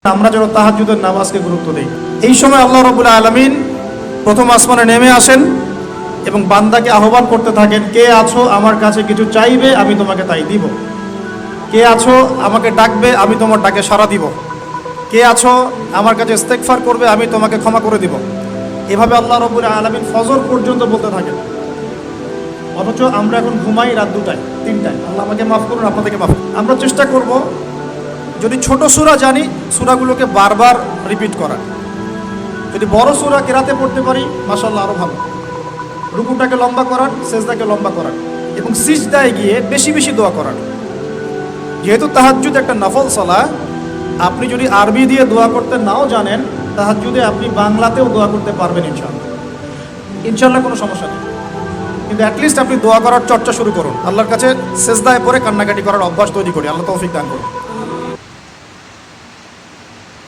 আমরা যেন তাহাজ্জুদের নামাজকে গুরুত্ব দেই। এই সময় আল্লাহ রাব্বুল আলামিন প্রথম আসমানে নেমে আসেন এবং বান্দাকে আহ্বান করতে থাকেন, কে আছো আমার কাছে কিছু চাইবে, আমি তোমাকে তাই দিব। কে আছো আমাকে ডাকবে, আমি তোমার ডাকে সাড়া দিব। কে আছো আমার কাছে ইস্তেগফার করবে, আমি তোমাকে ক্ষমা করে দিব। এভাবে আল্লাহ রাব্বুল আলামিন ফজর পর্যন্ত বলতে থাকেন। অথচ আমরা এখন ঘুমাই রাত 2টায় 3টায়। আল্লাহ আমাকে মাফ করুন, আপনাদেরকে মাফ করুন। আমরা চেষ্টা করব যদি ছোট সূরা জানি সূরাগুলোকে বারবার রিপিট করা। যদি বড় সূরা কেরাতে পড়তে পারি মাশাআল্লাহ আরো ভালো। রুকুটাকে লম্বা করান, সেজদাকে লম্বা করান এবং সিজদায় গিয়ে বেশি বেশি দোয়া করান। যেহেতু তাহাজ্জুদ একটা নফল সালাহ, আপনি যদি আরবি দিয়ে দোয়া করতে নাও জানেন, তাহাজ্জুদে আপনি বাংলাতেও দোয়া করতে পারবেন ইনশাআল্লাহ। ইনশাআল্লাহ কোনো সমস্যা নেই। কিন্তু অ্যাটলিস্ট আপনি দোয়া করার চর্চা শুরু করুন। আল্লাহর কাছে সেজদায় পড়ে কান্নাকাটি করার অভ্যাস তৈরি করি। আল্লাহ তৌফিক দান করুন।